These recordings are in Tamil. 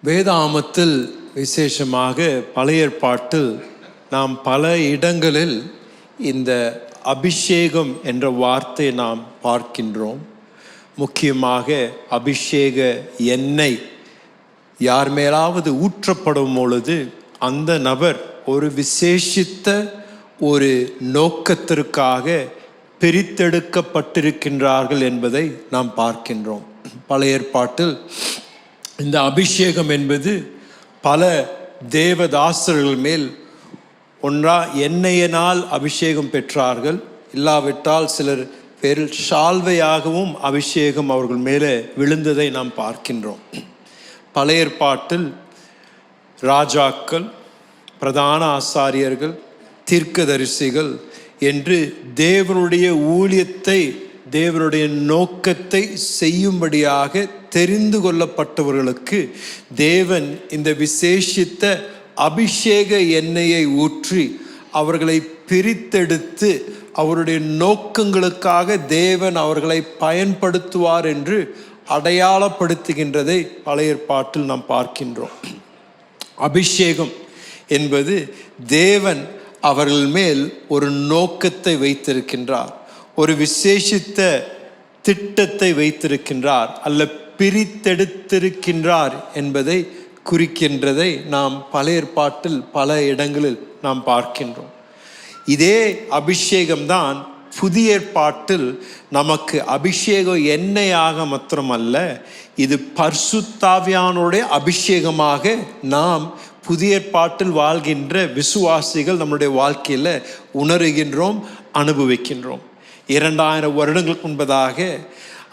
வேதாகமத்தில் விசேஷமாக பழைய ஏற்பாட்டில் நாம் பல இடங்களில் இந்த அபிஷேகம் என்ற வார்த்தையை நாம் பார்க்கின்றோம். முக்கியமாக அபிஷேக எண்ணெய் யார் மேலாவது ஊற்றப்படும் பொழுது அந்த நபர் ஒரு விசேஷித்த ஒரு நோக்கத்திற்காக பிரித்தெடுக்கப்பட்டிருக்கின்றார்கள் என்பதை நாம் பார்க்கின்றோம். பழைய ஏற்பாட்டில் இந்த அபிஷேகம் என்பது பல தேவதாசர்கள் மேல் ஒன்றா எண்ணெயினால் அபிஷேகம் பெற்றார்கள், இல்லாவிட்டால் சிலர் பேரில் ஷால்வையாகவும் அபிஷேகம் அவர்கள் மேலே விழுந்ததை நாம் பார்க்கின்றோம். பழைய ஏற்பாட்டில் ராஜாக்கள், பிரதான ஆசாரியர்கள், தீர்க்கதரிசிகள் என்று தேவனுடைய ஊழியத்தை, தேவனுடைய நோக்கத்தை செய்யும்படியாக தெரிந்து கொள்ளப்பட்டவர்களுக்கு தேவன் இந்த விசேஷித்த அபிஷேக எண்ணெயை ஊற்றி அவர்களை பிரித்தெடுத்து அவருடைய நோக்கங்களுக்காக தேவன் அவர்களை பயன்படுத்துவார் என்று அடையாளப்படுத்துகின்றதை பழைய ஏற்பாட்டில் நாம் பார்க்கின்றோம். அபிஷேகம் என்பது தேவன் அவர்கள் மேல் ஒரு நோக்கத்தை வைத்திருக்கின்றார், ஒரு விசேஷித்த திட்டத்தை வைத்திருக்கின்றார், அல்ல பிரித்தெடுத்திருக்கின்றார் என்பதை குறிக்கின்றதை நாம் பழைய ஏற்பாட்டில் பல இடங்களில் நாம் பார்க்கின்றோம். இதே அபிஷேகம்தான் புதிய ஏற்பாட்டில் நமக்கு அபிஷேகம் எண்ணெயாக மாத்திரமல்ல, இது பரிசுத்தாவியானுடைய அபிஷேகமாக நாம் புதிய ஏற்பாட்டில் வாழ்கின்ற விசுவாசிகள் நம்முடைய வாழ்க்கையில் உணர்கின்றோம், அனுபவிக்கின்றோம். 2000 வருடங்களுக்கு முன்பதாக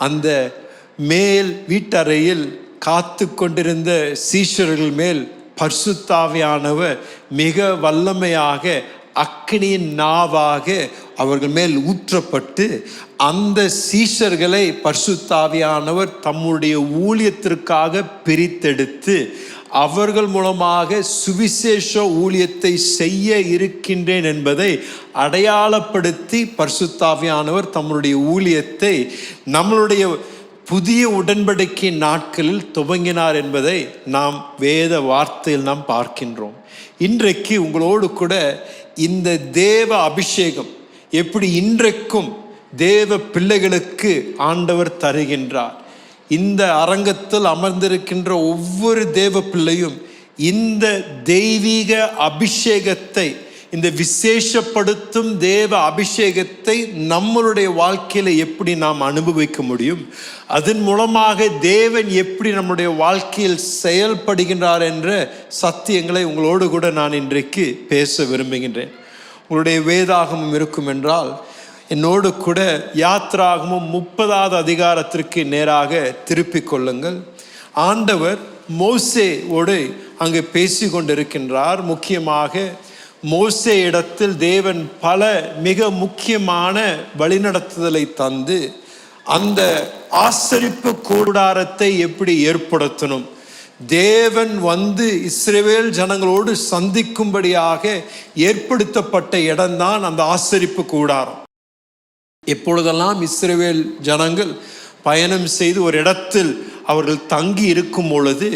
அந்த மேல் வீட்டறையில் காத்து கொண்டிருந்த சீஷர்கள் மேல் பரிசுத்தாவியானவர் மிக வல்லமையாக அக்கினியின் நாவாக அவர்கள் மேல் ஊற்றப்பட்டு அந்த சீஷர்களை பரிசுத்தாவியானவர் தம்முடைய ஊழியத்திற்காக பிரித்தெடுத்து அவர்கள் மூலமாக சுவிசேஷ ஊழியத்தை செய்ய இருக்கின்றேன் என்பதை அடையாளப்படுத்தி பரிசுத்தாவியானவர் தம்முடைய ஊழியத்தை நம்மளுடைய புதிய உடன்படிக்கை நாட்களில் துவங்கினார் என்பதை நாம் வேத வார்த்தையில் நாம் பார்க்கின்றோம். இன்றைக்கு உங்களோடு கூட இந்த தேவ அபிஷேகம் எப்படி இன்றைக்கும் தேவ பிள்ளைகளுக்கு ஆண்டவர் தருகின்றார். இந்த அரங்கத்தில் அமர்ந்திருக்கின்ற ஒவ்வொரு தேவ பிள்ளையும் இந்த தெய்வீக அபிஷேகத்தை, இந்த விசேஷப்படுத்தும் தேவ அபிஷேகத்தை நம்மளுடைய வாழ்க்கையில் எப்படி நாம் அனுபவிக்க முடியும், அதன் மூலமாக தேவன் எப்படி நம்முடைய வாழ்க்கையில் செயல்படுகின்றார் என்ற சத்தியங்களை உங்களோடு கூட நான் இன்றைக்கு பேச விரும்புகின்றேன். உங்களுடைய வேதாகமம் இருக்கும் என்றால் என்னோடு கூட யாத்ராகமம் 30வது அதிகாரத்திற்கு நேராக திருப்பிக் கொள்ளுங்கள். ஆண்டவர் மோசேயோடு அங்கு பேசி கொண்டிருக்கின்றார். முக்கியமாக மோசே இடத்தில் தேவன் பல மிக முக்கியமான வழிநடத்துதலை தந்து அந்த ஆசரிப்பு கூடாரத்தை எப்படி ஏற்படுத்தணும், தேவன் வந்து இஸ்ரவேல் ஜனங்களோடு சந்திக்கும்படியாக ஏற்படுத்தப்பட்ட இடம்தான் அந்த ஆசரிப்பு கூடாரம். எப்பொழுதெல்லாம் இஸ்ரவேல் ஜனங்கள் பயணம் செய்து ஒரு இடத்தில் அவர்கள் தங்கி இருக்கும் பொழுது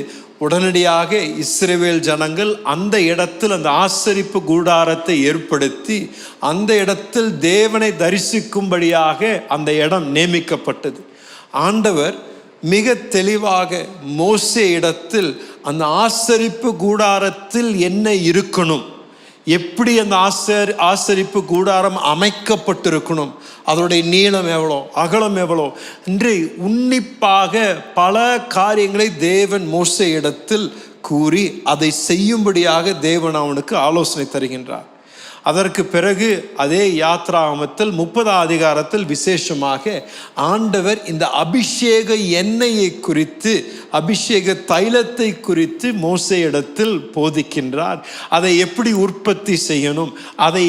உடனடியாக இஸ்ரவேல் ஜனங்கள் அந்த இடத்தில் அந்த ஆசரிப்பு கூடாரத்தை ஏற்படுத்தி அந்த இடத்தில் தேவனை தரிசிக்கும்படியாக அந்த இடம் நியமிக்கப்பட்டது. ஆண்டவர் மிக தெளிவாக மோசே இடத்தில் அந்த ஆசரிப்பு கூடாரத்தில் என்ன இருக்கணும், எப்படி அந்த ஆசரிப்பு கூடாரம் அமைக்கப்பட்டிருக்கணும், அதனுடைய நீளம் எவ்வளோ, அகலம் எவ்வளோ என்று உன்னிப்பாக பல காரியங்களை தேவன் மோசே இடத்தில் கூறி அதை செய்யும்படியாக தேவன் அவனுக்கு ஆலோசனை தருகின்றார். அதற்கு பிறகு அதே யாத்ராகமத்தில் 30வது அதிகாரத்தில் விசேஷமாக ஆண்டவர் இந்த அபிஷேக எண்ணெயை குறித்து, அபிஷேக தைலத்தை குறித்து மோசே இடத்தில் போதிக்கின்றார். அதை எப்படி உற்பத்தி செய்யணும், அதை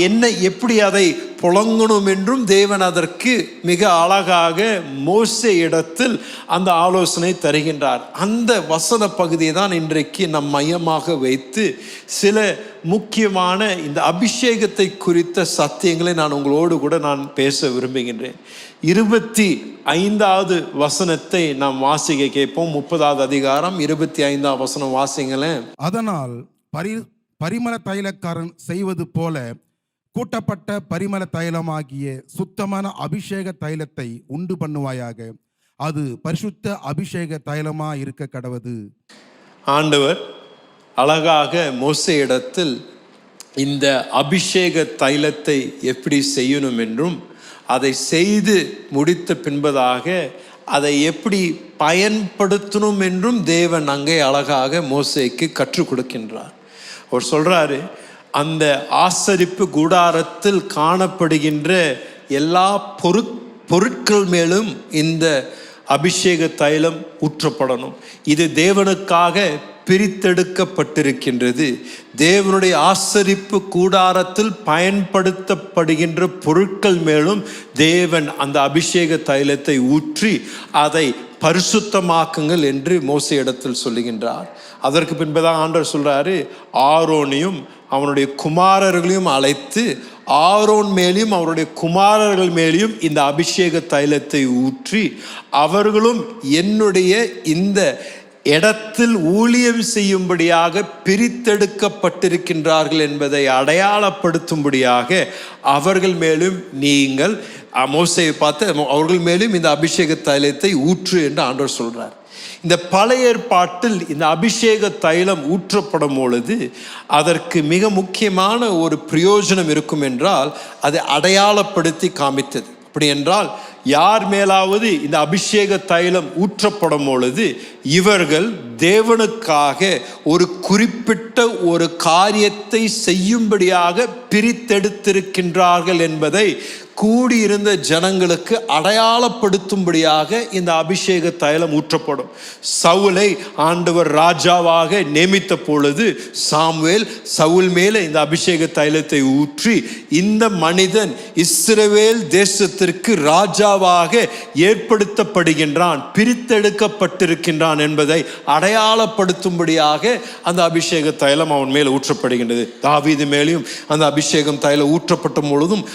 எப்படி அதை புழங்கணும் என்றும் தேவன் அதற்கு மிக அழகாக மோசே இடத்தில் அந்த ஆலோசனை தருகின்றார். அந்த வசன பகுதியை தான் இன்றைக்கு நம் மையமாக வைத்து சில முக்கியமான இந்த அபிஷேகத்தை குறித்த சத்தியங்களை நான் உங்களோடு கூட நான் பேச விரும்புகின்றேன். 25வது வசனத்தை நாம் வாசிக்க கேட்போம். 30வது அதிகாரம் 25ஆம் வசனம் வாசிங்களேன். அதனால் பரிமள தைலக்காரன் செய்வது போல கூட்டப்பட்ட பரிமள தைலமாகிய சுத்தமான அபிஷேக தைலத்தை உண்டு பண்ணுவாயாக, அது பரிசுத்த அபிஷேக தைலமா இருக்க கடவது. ஆண்டவர் அழகாக மோசே இடத்தில் இந்த அபிஷேக தைலத்தை எப்படி செய்யணும் என்றும் அதை செய்து முடித்த பின்பதாக அதை எப்படி பயன்படுத்தணும் என்றும் தேவன் அங்கே அழகாக மோசேக்கு கற்றுக் கொடுக்கின்றார். அவர் சொல்றாரு, அந்த ஆசரிப்பு கூடாரத்தில் காணப்படுகின்ற எல்லா பொருட்கள் மேலும் இந்த அபிஷேக தைலம் ஊற்றப்படணும். இது தேவனுக்காக பிரித்தெடுக்கப்பட்டிருக்கின்றது. தேவனுடைய ஆசரிப்பு கூடாரத்தில் பயன்படுத்தப்படுகின்ற பொருட்கள் மேலும் தேவன் அந்த அபிஷேக தைலத்தை ஊற்றி அதை பரிசுத்தமாக்குங்கள் என்று மோசே இடத்தில் சொல்லுகின்றார். அதற்கு பின்புதான் ஆண்டவர் சொல்றாரு, ஆரோனையும் அவனுடைய குமாரர்களையும் அழைத்து ஆரோன் மேலேயும் அவருடைய குமாரர்கள் மேலேயும் இந்த அபிஷேக தைலத்தை ஊற்றி அவர்களும் என்னுடைய இந்த இடத்தில் ஊழியம் செய்யும்படியாக பிரித்தெடுக்கப்பட்டிருக்கின்றார்கள் என்பதை அடையாளப்படுத்தும்படியாக அவர்கள் மேலும் நீங்கள், மோசேயை பார்த்து அவர்கள் மேலும் இந்த அபிஷேக தைலத்தை ஊற்று என்று ஆண்டவர் சொல்றார். இந்த பழைய ஏற்பாட்டில் இந்த அபிஷேக தைலம் ஊற்றப்படும் பொழுது அதற்கு மிக முக்கியமான ஒரு பிரயோஜனம் இருக்கும் என்றால் அதை அடையாளப்படுத்தி காமித்தது. அப்படி என்றால் யார் மேலாவது இந்த அபிஷேக தைலம் ஊற்றப்படும் பொழுது இவர்கள் தேவனுக்காக ஒரு குறிப்பிட்ட ஒரு காரியத்தை செய்யும்படியாக பிரித்தெடுத்திருக்கின்றார்கள் என்பதை கூடியிருந்த ஜனங்களுக்கு அடையாளப்படுத்தும்படியாக இந்த அபிஷேக தைலம் ஊற்றப்படும். சவுலை ஆண்டவர் ராஜாவாக நியமித்த பொழுது சாமுவேல் சவுல் மேலே இந்த அபிஷேக தைலத்தை ஊற்றி இந்த மனிதன் இஸ்ரவேல் தேசத்திற்கு ராஜாவாக ஏற்படுத்தப்படுகின்றான், பிரித்தெடுக்கப்பட்டிருக்கின்றான் என்பதை அடையாளப்படுத்தும்படியாக அந்த அபிஷேக தைலம் அவன் மேல் ஊற்றப்படுகின்றது. தாவீது மேலேயும் அந்த அபிஷேகம் தைலம் ஊற்றப்பட்ட பொழுதும்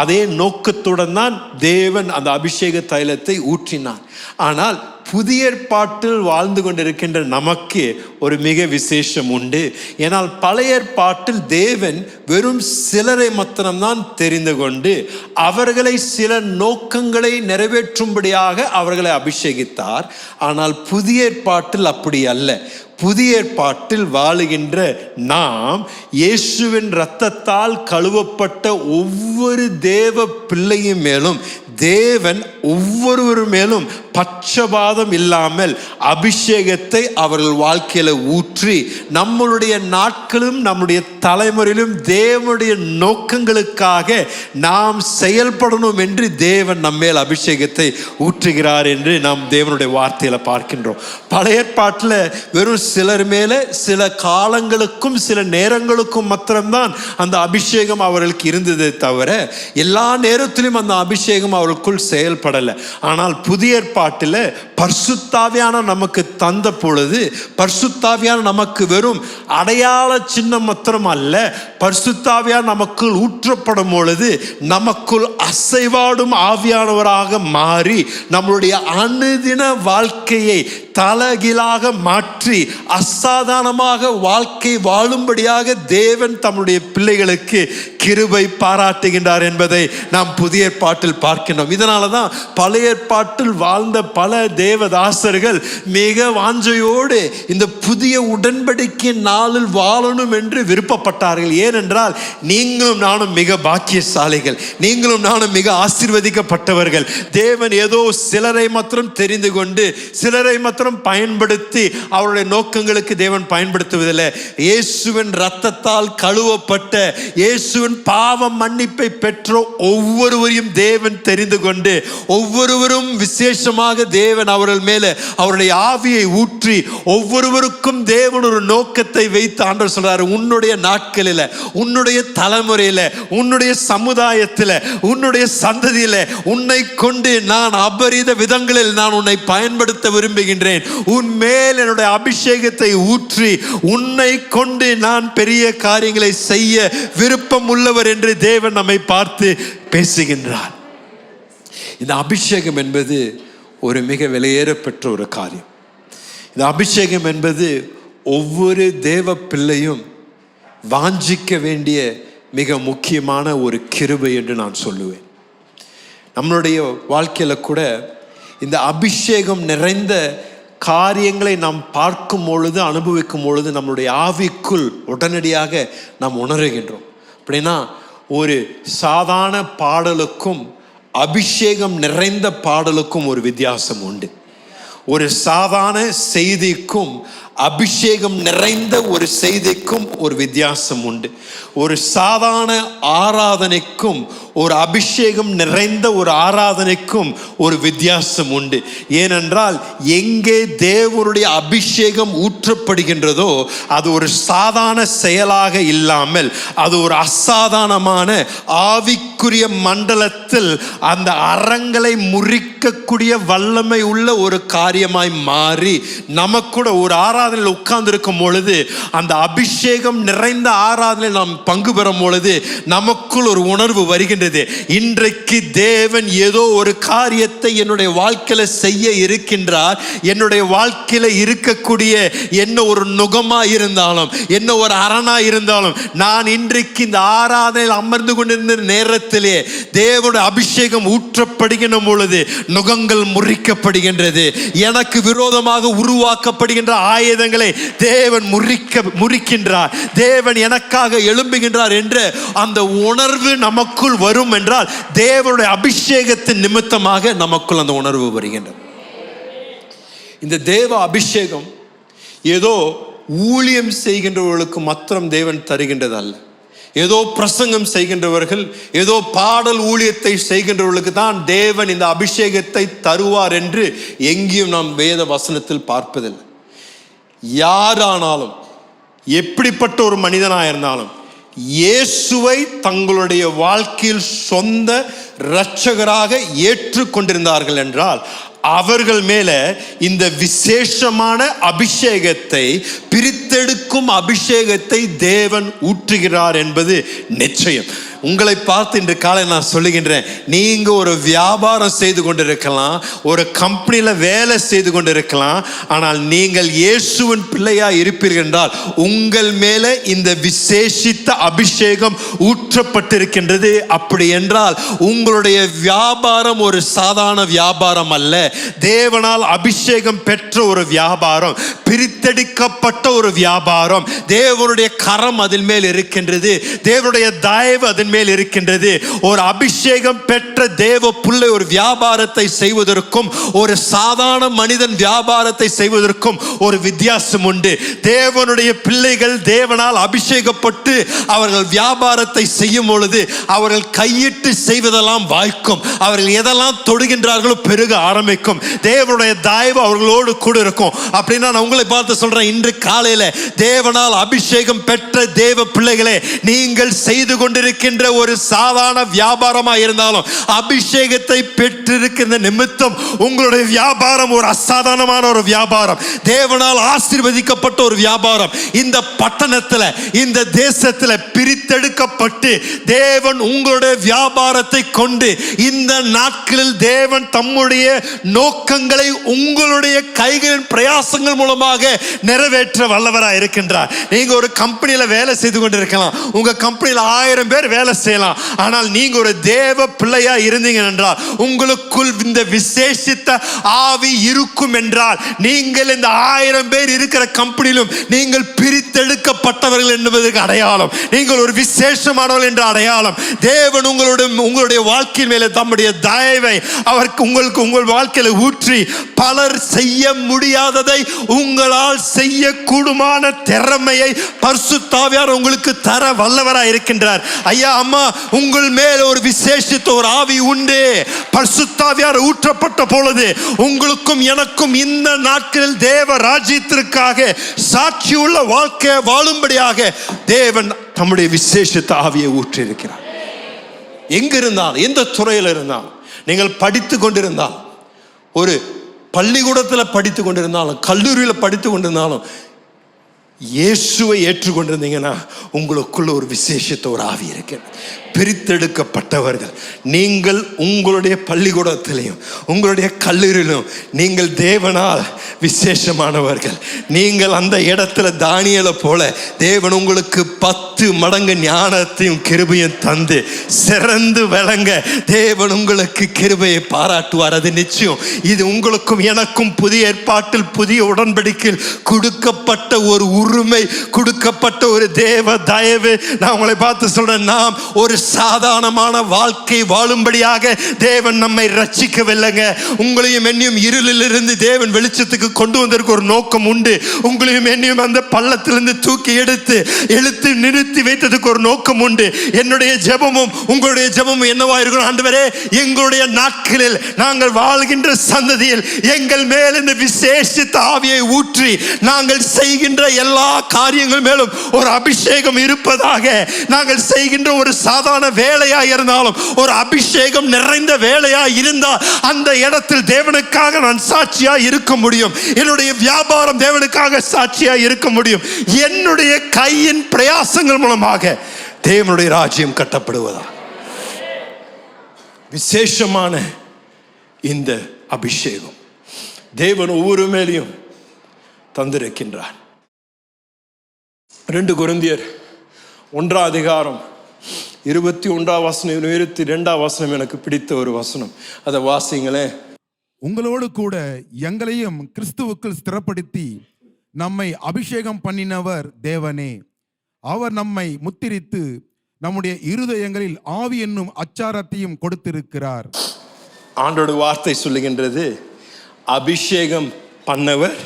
அதே நோக்கத்துடன் தான் தேவன் அந்த அபிஷேக தைலத்தை ஊற்றினார். ஆனால் புதிய ஏற்பாட்டில் வாழ்ந்து கொண்டிருக்கின்ற நமக்கு ஒரு மிக விசேஷம் உண்டு. ஏனால் பழைய ஏற்பாட்டில் தேவன் வெறும் சிலரை மாத்திரம்தான் தெரிந்து கொண்டு அவர்களை சில நோக்கங்களை நிறைவேற்றும்படியாக அவர்களை அபிஷேகித்தார். ஆனால் புதிய ஏற்பாட்டில் அப்படி அல்ல. புதிய ஏற்பாட்டில் வாழுகின்ற நாம் இயேசுவின் இரத்தத்தால் கழுவப்பட்ட ஒவ்வொரு தேவ பிள்ளையின் மேலும் தேவன் ஒவ்வொருவர் மேலும் பட்சபாதம் இல்லாமல் அபிஷேகத்தை அவர்கள் வாழ்க்கையில ஊற்றி நம்மளுடைய நாட்களும் நம்முடைய தலைமுறையிலும் தேவனுடைய நோக்கங்களுக்காக நாம் செயல்படணும் என்று தேவன் நம்மேல் அபிஷேகத்தை ஊற்றுகிறார் என்று நாம் தேவனுடைய வார்த்தையில பார்க்கின்றோம். பழைய ஏற்பாட்டில் வெறும் சிலர் மேல சில காலங்களுக்கும் சில நேரங்களுக்கும் மாத்திரம்தான் அந்த அபிஷேகம் அவர்களுக்கு இருந்ததே தவிர எல்லா நேரத்திலும் அந்த அபிஷேகம் அவர்களுக்குள் செயல்படலை. ஆனால் புதிய ஏற்பாட்டில் பரிசுத்தாவியான நமக்கு தந்த பொழுது பரிசுத்தாவியான நமக்கு வெறும் அடையாள சின்னம் மாத்திரம் அல்ல, பரிசுத்தாவியான நமக்குள் ஊற்றப்படும் பொழுது நமக்குள் அசைவாடும் ஆவியானவராக மாறி நம்மளுடைய அனுதின வாழ்க்கையை தலகிலாக மாற்றி அசாதாரணமாக வாழ்க்கை வாழும்படியாக தேவன் தம்முடைய பிள்ளைகளுக்கு கிருபை பாராட்டுகின்றார் என்பதை நாம் புதிய ஏற்பாட்டில் பார்க்கின்றோம். இதனால தான் பழைய ஏற்பாட்டில் வாழ்ந்த பல தேவதாசர்கள் மிக வாஞ்சையோடு இந்த புதிய உடன்படிக்கை நாளில் வாழணும் என்று விருப்பப்பட்டார்கள். ஏனென்றால் நீங்களும் நானும் மிக பாக்கியசாலிகள், நீங்களும் நானும் மிக ஆசீர்வதிக்கப்பட்டவர்கள். தேவன் ஏதோ சிலரை மாத்திரம் தெரிந்து கொண்டு சிலரை மாத்திரம் பயன்படுத்தி அவருடைய நோக்கங்களுக்கு தேவன் பயன்படுத்துவதில்லை. இயேசுவின் இரத்தத்தால் கழுவப்பட்ட, இயேசுவின் பாவ மன்னிப்பை பெற்ற ஒவ்வொருவரையும் தேவன் தெரிந்து கொண்டு ஒவ்வொருவரும் விசேஷமாக தேவன் அவர்கள் மேலே அவருடைய ஆவியை ஊற்றி ஒவ்வொருவருக்கும் தேவன் ஒரு நோக்கத்தை வைத்து ஆண்டவர் சொல்றாரு, உன்னுடைய நாட்களில், உன்னுடைய தலைமுறையில், உன்னுடைய சமுதாயத்தில், உன்னுடைய சந்ததியில் உன்னை கொண்டு நான் அபரித விதங்களில் நான் உன்னை பயன்படுத்த விரும்புகின்றேன். உன் மேல் என்னுடைய அபிஷேகத்தை ஊற்றி உன்னை கொண்டு நான் பெரிய காரியங்களை செய்ய விருப்பம் உள்ளவர் என்று தேவன் நம்மை பார்த்து பேசுகின்றார். இந்த அபிஷேகம் என்பது ஒரு மிக விலையேறப்பெற்ற ஒரு காரியம். இந்த அபிஷேகம் என்பது ஒவ்வொரு தேவ பிள்ளையும் வாஞ்சிக்க வேண்டிய மிக முக்கியமான ஒரு கிருபை என்று நான் சொல்லுவேன். நம்மளுடைய வாழ்க்கையில் கூட இந்த அபிஷேகம் நிறைந்த காரியங்களை நாம் பார்க்கும் பொழுது, அனுபவிக்கும் பொழுது நம்மளுடைய ஆவிக்குள் உடனடியாக நாம் உணர்கின்றோம். அப்படின்னா ஒரு சாதாரண பாடலுக்கும் அபிஷேகம் நிறைந்த பாடலுக்கும் ஒரு வித்தியாசம் உண்டு. ஒரு சாதாரண செய்திக்கும் அபிஷேகம் நிறைந்த ஒரு செய்திக்கும் ஒரு வித்தியாசம் உண்டு. ஒரு சாதாரண ஆராதனைக்கும் ஒரு அபிஷேகம் நிறைந்த ஒரு ஆராதனைக்கும் ஒரு வித்தியாசம் உண்டு. ஏனென்றால் எங்கே தேவனுடைய அபிஷேகம் ஊற்றப்படுகின்றதோ அது ஒரு சாதாரண செயலாக இல்லாமல் அது ஒரு அசாதாரணமான ஆவிக்குரிய மண்டலத்தில் அந்த அரங்களை முறிக்கக்கூடிய வல்லமை உள்ள ஒரு காரியமாய் மாறி நமக்கூட ஒரு ஆராதனையில் உட்கார்ந்து இருக்கும் பொழுது, அந்த அபிஷேகம் நிறைந்த ஆராதனையில் நாம் பங்கு பெறும் பொழுது நமக்குள் ஒரு உணர்வு வருகின்றது. இன்றைக்கு தேவன் ஏதோ ஒரு காரியத்தை என்னுடைய வாழ்க்கையில செய்ய இருக்கின்றார். என்னுடைய வாழ்க்கையில இருக்கக்கூடிய என்ன ஒரு நுகமா இருந்தாலும், என்ன ஒரு அரணா இருந்தாலும், நான் இன்றைக்கு இந்த ஆராதனையில் அமர்ந்து கொண்டிருந்த நேரத்திலே தேவனுடைய அபிஷேகம் ஊற்றப்படுகின்ற பொழுது நுகங்கள் முறிக்கப்படுகின்றது. எனக்கு விரோதமாக உருவாக்கப்படுகின்ற ஆயுதங்களை தேவன் முறிக்கின்றார். தேவன் எனக்காக எழும்புகின்றார் என்ற அந்த உணர்வு நமக்குள் வரும் என்றால் தேவனுடைய அபிஷேகத்தின் நிமித்தமாக நமக்குள் அந்த உணர்வு வருகின்றது. இந்த தேவ அபிஷேகம் ஏதோ ஊழியம் செய்கின்றவர்களுக்கு மாத்திரம் தேவன் தருகின்றது அல்ல. ஏதோ பிரசங்கம் செய்கின்றவர்கள், ஏதோ பாடல் ஊழியத்தை செய்கின்றவர்களுக்கு தான் தேவன் இந்த அபிஷேகத்தை தருவார் என்று எங்கேயும் நாம் வேத வசனத்தில் பார்ப்பதில்லை. யாரானாலும், எப்படிப்பட்ட ஒரு மனிதனாக இருந்தாலும், இயேசுவை தங்களுடைய வாழ்க்கையில் சொந்த இரட்சகராக ஏற்றுக்கொண்டிருந்தார்கள் என்றால் அவர்கள் மேல இந்த விசேஷமான அபிஷேகத்தை, பிரித்தெடுக்கும் அபிஷேகத்தை தேவன் ஊற்றுகிறார் என்பது நிச்சயம். உங்களை பார்த்து இன்று காலை நான் சொல்லுகின்றேன், நீங்க ஒரு வியாபாரம் செய்து கொண்டிருக்கலாம், ஒரு கம்பெனியில வேலை செய்து கொண்டிருக்கலாம், ஆனால் நீங்கள் இயேசுவின் பிள்ளையா இருப்பீர்கள் என்றால் உங்கள் மேல இந்த விசேஷித்த அபிஷேகம் ஊற்றப்பட்டிருக்கின்றது. அப்படி என்றால் உங்களுடைய வியாபாரம் ஒரு சாதாரண வியாபாரம் அல்ல. தேவனால் அபிஷேகம் பெற்ற ஒரு வியாபாரம், பிரித்தெடுக்கப்பட்ட ஒரு வியாபாரம். தேவனுடைய கரம் அதன் மேல் இருக்கின்றது, தேவனுடைய தயவு அதன் மேல் இருக்கின்றது. ஒரு அபிஷேகம் பெற்ற தேவ பிள்ளை ஒரு வியாபாரத்தை செய்வதற்கும் ஒரு சாதாரண மனிதன் வியாபாரத்தை செய்வதற்கும் ஒரு வித்தியாசம் உண்டு. தேவனுடைய பிள்ளைகள் தேவனால் அபிஷேகப்பட்டு அவர்கள் வியாபாரத்தை செய்யும் பொழுது அவர்கள் கையிட்டு செய்வதெல்லாம் வாய்க்கும். அவர்கள் எதெல்லாம் தொடுகின்றார்களோ பெருக ஆரம்பிக்கும். தேவனுடைய தயவு அவர்களோடு கூட இருக்கும். அப்படின்னா நான் உங்களை பார்த்து சொல்றேன், இன்று காலையில தேவனால் அபிஷேகம் பெற்ற தேவ பிள்ளைகளே, நீங்கள் செய்து கொண்டிருக்கின்ற ஒரு சாதாரண வியாபாரமா இருந்தாலும் அபிஷேகத்தை பெற்றிருக்கின்ற நிமித்தம் உங்களுடைய வியாபாரம் ஒரு அசாதாரணமான ஒரு வியாபாரம், தேவனால் ஆசீர்வதிக்கப்பட்ட ஒரு வியாபாரம். இந்த பட்டணத்தில், இந்த தேசத்தில் பிரித்தெடுக்கப்பட்டு தேவன் உங்களுடைய வியாபாரத்தை கொண்டு இந்த நாட்களில் தேவன் தம்முடைய நோக்கங்களை உங்களுடைய கைகளின் பிரயாசங்கள் மூலமாக நிறைவேற்ற வல்லவராக இருக்கின்றார். நீங்க ஒரு கம்பெனியில வேலை செய்து கொண்டிருக்கலாம், உங்க கம்பெனியில் 1000 பேர் வேலை செய்யலாம், ஆனால் நீங்க ஒரு தேவ பிள்ளையா இருந்தீங்க என்றால் உங்களுக்குள் இந்த விசேஷித்த ஆவி இருக்கும் என்றால் நீங்கள் இந்த 1000 பேர் இருக்கிற கம்பெனியிலும் நீங்கள் பிரித்தெடுக்கப்பட்டவர்கள் என்பதற்கு அடையாளம். நீங்கள் ஒரு விசேஷமானவர்கள் என்ற அடையாளம். தேவன் உங்களுடைய வாழ்க்கையின் மேலே தம்முடைய தயவை அவருக்கு உங்களுக்கு உங்கள் வாழ்க்கையில ஊற்றி பலர் செய்ய முடியாததை உங்களால் செய்ய கூடுமான திறமையை பரிசுத்த ஆவியானவர் உங்களுக்கு தர வல்லவராய் இருக்கின்றார். ஐயா, அம்மா உங்கள் மேல ஒரு விசேஷித்த ஒரு ஆவி உண்டு. பரிசுத்த ஆவியார் ஊற்றப்பட்ட பொழுது உங்களுக்கும் எனக்கும் இந்த நாட்களில் தேவ ராஜ்யத்திற்காக சாட்சியுள்ள வாழ்க்கை வாழும்படியாக தேவன் தம்முடைய விசேஷித்த ஆவியை ஊற்றி இருக்கிறார். எங்க இருந்தாலும், எந்த துறையில் இருந்தாலும், நீங்கள் படித்து கொண்டிருந்தாலும், ஒரு பள்ளிக்கூடத்தில் படித்து கொண்டிருந்தாலும், கல்லூரியில் படித்து கொண்டிருந்தாலும், இயேசுவை ஏற்றுக்கொண்டிருந்தீங்கன்னா உங்களுக்குள்ள ஒரு விசேஷத்த ஒரு ஆவி இருக்கு. பிரித்தெடுக்கப்பட்டவர்கள் நீங்கள். உங்களுடைய பள்ளிக்கூடத்திலையும் உங்களுடைய கல்லூரியிலும் நீங்கள் தேவனால் விசேஷமானவர்கள். நீங்கள் அந்த இடத்துல தானியேலை போல தேவன் உங்களுக்கு 10 மடங்கு ஞானத்தையும் கிருபையும் தந்து சிறந்து விளங்க தேவன் உங்களுக்கு கிருபையை பாராட்டுவார். அது நிச்சயம். இது உங்களுக்கும் எனக்கும் புதிய ஏற்பாட்டில் புதிய உடன்படிக்கையில் கொடுக்கப்பட்ட ஒரு உரிமை, கொடுக்கப்பட்ட ஒரு தேவ தயவு. நான் உங்களை பார்த்து சொல்றேன், நாம் ஒரு சாதாரணமான வாழ்க்கை வாழும்படியாக தேவன் நம்மை ரட்சிக்கவில்லைங்க. உங்களையும் என்னையும் இருளில் இருந்து தேவன் வெளிச்சத்துக்கு கொண்டு வந்திருக்க ஒரு நோக்கம் உண்டு. உங்களையும் என்னையும் அந்த பள்ளத்திலிருந்து தூக்கி எடுத்து நிறுத்தி வைத்ததுக்கு ஒரு நோக்கம் உண்டு. என்னுடைய ஜெபமும் உங்களுடைய ஜெபமும் என்னவா இருக்கணும்? ஆண்டவரே, எங்களுடைய நாட்களில் நாங்கள் வாழ்கின்ற சந்ததியில் எங்கள் மேல் இந்த விசேஷித்த ஆவியை ஊற்றி நாங்கள் செய்கின்ற எல்லா காரியங்கள் மேலும் ஒரு அபிஷேகம் இருப்பதாக. நாங்கள் செய்கின்ற ஒரு சாதாரண வேலையா இருந்தாலும் ஒரு அபிஷேகம் நிறைந்த வேலையா இருந்தால் அந்த இடத்தில் தேவனுக்காக நான் சாட்சியா இருக்க முடியும். என்னுடைய வியாபாரம் தேவனுக்காக சாட்சியா இருக்க முடியும். என்னுடைய கையின் பிரயாசங்கள் மூலமாக தேவனுடைய ராஜ்யம் கட்டப்படுவதா. விசேஷமான இந்த அபிஷேகம் தேவன் ஒவ்வொரு மேலையும் தந்திருக்கின்றார். 2 கொரிந்தியர் 1 அதிகாரம் 21 22 எனக்கு பிடித்த ஒரு வசனம். அதை வாசிங்களே. உங்களோடு கூட எங்களையும் கிறிஸ்துவுக்குள் ஸ்திரப்படுத்தி நம்மை அபிஷேகம் பண்ணினவர் தேவனே. அவர் நம்மை முத்திரித்து நம்முடைய இருதயங்களில் ஆவி என்னும் அச்சாரத்தையும் கொடுத்திருக்கிறார். ஆண்டோட வார்த்தை சொல்லுகின்றது, அபிஷேகம் பண்ணவர்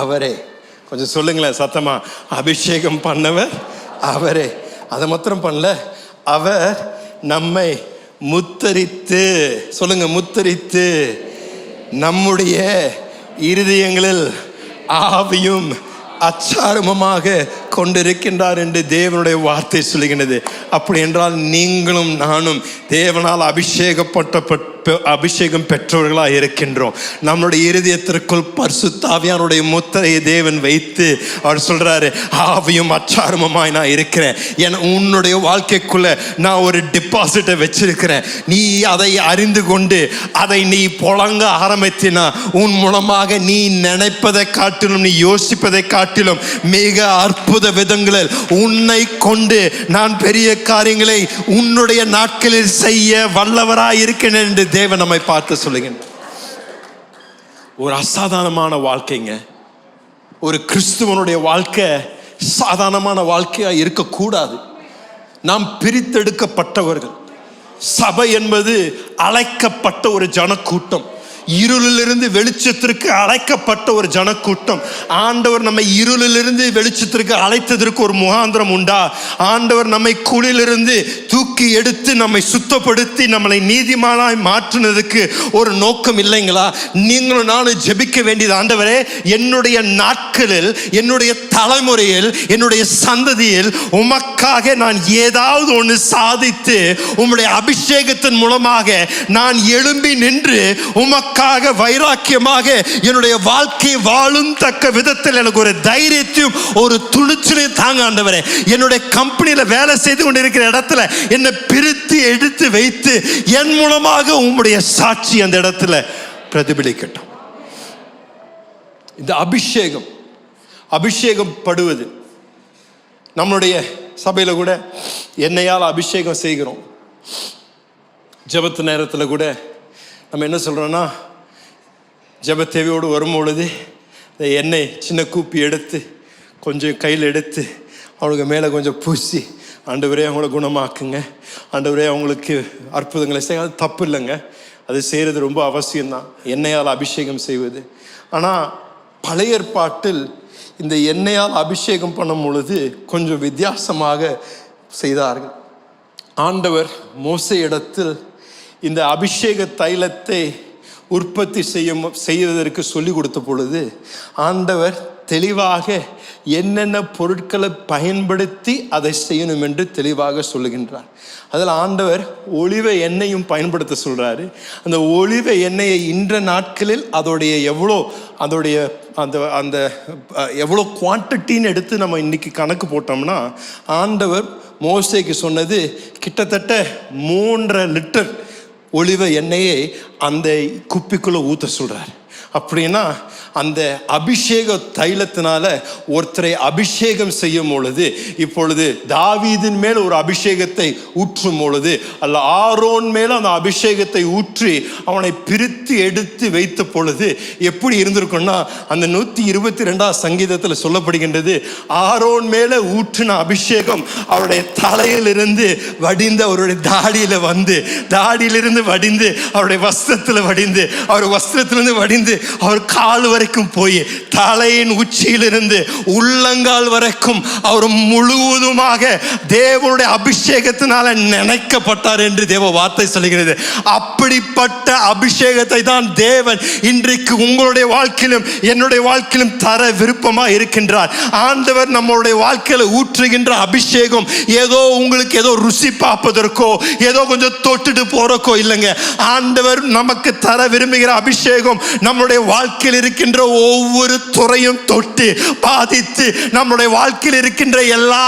அவரே. கொஞ்சம் சொல்லுங்களேன் சத்தமா, அபிஷேகம் பண்ணவர் அவரே. அதை மாத்திரம் பண்ணல, அவர் நம்மை முத்தரித்து, சொல்லுங்க, முத்தரித்து நம்முடைய இருதயங்களில் ஆவியும் அச்சாரமுமாக கொண்டிருக்கின்றார் என்று தேவனுடைய வார்த்தை சொல்லுகின்றது. அப்படி என்றால் நீங்களும் நானும் தேவனால் அபிஷேகம் பெற்றவர்களாக இருக்கின்றோம். நம்முடைய இருதயத்திற்குள் பரிசுத்த ஆவியானுடைய முத்திரையை தேவன் வைத்து அவர் சொல்றாரு, ஆவியும் அச்சாரமுமாய் நான் இருக்கிறேன். உன்னுடைய வாழ்க்கைக்குள்ள நான் ஒரு டிபாசிட்டை வச்சிருக்கிறேன். நீ அதை அறிந்து கொண்டு அதை நீ புழங்க ஆரம்பித்தினா உன் மூலமாக நீ நினைப்பதை காட்டிலும், நீ யோசிப்பதை காட்டிலும் மிக அற்புத விதங்களில் உன்னை கொண்டு நான் பெரிய காரியங்களை உன்னுடைய நாட்களில் செய்ய வல்லவராய் இருக்கிறேன் என்று தேவன் நம்மை பார்த்து சொல்லுகின்றார். ஒரு அசாதாரணமான வாழ்க்கைங்க. ஒரு கிறிஸ்துவனுடைய வாழ்க்கை சாதாரணமான வாழ்க்கையா இருக்கக்கூடாது. நாம் பிரித்தெடுக்கப்பட்டவர்கள். சபை என்பது அழைக்கப்பட்ட ஒரு ஜனக்கூட்டம். இருளிலிருந்து வெளிச்சத்திற்கு அழைக்கப்பட்ட ஒரு ஜனக்கூட்டம். ஆண்டவர் நம்மை இருளிலிருந்து வெளிச்சத்திற்கு அழைத்ததற்கு ஒரு முகாந்திரம் உண்டா? ஆண்டவர் நம்மை குழியிலிருந்து தூக்கி எடுத்து நம்மை சுத்தப்படுத்தி நம்மளை நீதிமானாய் மாற்றினதுக்கு ஒரு நோக்கம் இல்லைங்களா? நீங்களும் நானும் ஜெபிக்க வேண்டியது, ஆண்டவரே, என்னுடைய நாட்களில், என்னுடைய தலைமுறையில், என்னுடைய சந்ததியில் உமக்காக நான் ஏதாவது ஒன்று சாதித்து உம்முடைய அபிஷேகத்தின் மூலமாக நான் எழும்பி நின்று உமக்காக வைராக்கியமாக என்னுடைய வாழ்க்கை வாழும் தக்க விதத்தில் எனக்கு ஒரு தைரியத்தையும் ஒரு துணிச்சலையும் தாங்க ஆண்டவரே. என்னுடைய கம்பெனியில் வேலை செய்து கொண்டிருக்கிற இடத்துல என்னை பிரித்து எடுத்து வைத்து என் மூலமாக உம்முடைய சாட்சி அந்த இடத்துல பிரதிபலிக்கட்டும். இந்த அபிஷேகம் படுவது நம்மளுடைய சபையில் கூட என்னையால் அபிஷேகம் செய்கிறோம். ஜெபத்து நேரத்தில் கூட நம்ம என்ன சொல்கிறோன்னா, ஜெப தேவையோடு வரும்பொழுது இந்த எண்ணெய் சின்ன கூப்பி எடுத்து கொஞ்சம் கையில் எடுத்து அவங்களுக்கு மேலே கொஞ்சம் பூசி, ஆண்டவரே அவங்கள குணமாக்குங்க, ஆண்டவரே அவங்களுக்கு அற்புதங்களை செய்ய. அது தப்பு இல்லைங்க, அது செய்கிறது ரொம்ப அவசியம்தான், எண்ணெயால் அபிஷேகம் செய்வது. ஆனால் பழைய ஏற்பாட்டில் இந்த எண்ணெயால் அபிஷேகம் பண்ணும் பொழுது கொஞ்சம் வித்தியாசமாக செய்தார்கள். ஆண்டவர் மோசே இடத்தில் இந்த அபிஷேக தைலத்தை உற்பத்தி செய்வதற்கு சொல்லி கொடுத்த பொழுது ஆண்டவர் தெளிவாக என்னென்ன பொருட்களை பயன்படுத்தி அதை செய்யணும் என்று தெளிவாக சொல்லுகின்றார். அதில் ஆண்டவர் ஒலிவ எண்ணெயும் பயன்படுத்த சொல்கிறாரு. அந்த ஒலிவ எண்ணெயை இன்ற நாட்களில் அதோடைய அந்த எவ்வளோ குவான்டிட்டின்னு எடுத்து நம்ம இன்னைக்கு கணக்கு போட்டோம்னா, ஆண்டவர் மோசேக்கு சொன்னது கிட்டத்தட்ட 3.5 லிட்டர் ஒலிவ எண்ணெயை அந்த குப்பிக்குள்ளே ஊற்ற சொல்கிறார். அப்படின்னா அந்த அபிஷேக தைலத்தினால ஒருத்தரை அபிஷேகம் செய்யும் பொழுது, இப்பொழுது தாவீதின் மேல் ஒரு அபிஷேகத்தை ஊற்றும் பொழுது அல்ல ஆரோன் மேல அந்த அபிஷேகத்தை ஊற்றி அவனை பிரித்து எடுத்து வைத்த பொழுது எப்படி இருந்திருக்கும்னா, அந்த 122 சங்கீதத்தில் சொல்லப்படுகின்றது, ஆரோன் மேல ஊற்றின அபிஷேகம் அவருடைய தலையிலிருந்து வடிந்து அவருடைய தாடியிலிருந்து வடிந்து அவருடைய வஸ்திரத்தில் வடிந்து அவர் வஸ்திரத்திலிருந்து வடிந்து அவர் கால் வரைக்கும் போய் தலையின் உச்சியிலிருந்து உள்ளங்கால் வரைக்கும் அவர் முழுவதுமாக தேவனுடைய அபிஷேகத்தினால நினைக்கப்பட்டார் என்று தேவ வார்த்தை சொல்கிறது. அப்படிப்பட்ட அபிஷேகத்தை தான் தேவன் இன்றைக்கு உங்களுடைய வாழ்க்கையிலும் என்னுடைய வாழ்க்கையிலும் தர விருப்பமா இருக்கின்றார். ஆண்டவர் நம்மளுடைய வாழ்க்கையில ஊற்றுகின்ற அபிஷேகம் ஏதோ உங்களுக்கு ஏதோ ருசி பார்ப்பதற்கோ ஏதோ கொஞ்சம் தொட்டுட்டு போறக்கோ இல்லைங்க. ஆண்டவர் நமக்கு தர விரும்புகிற அபிஷேகம் நம்முடைய வாழ்க்கையில் இருக்கின்ற ஒவ்வொரு துறையும் தொட்டு பாதித்து நம்முடைய வாழ்க்கையில் இருக்கின்ற எல்லா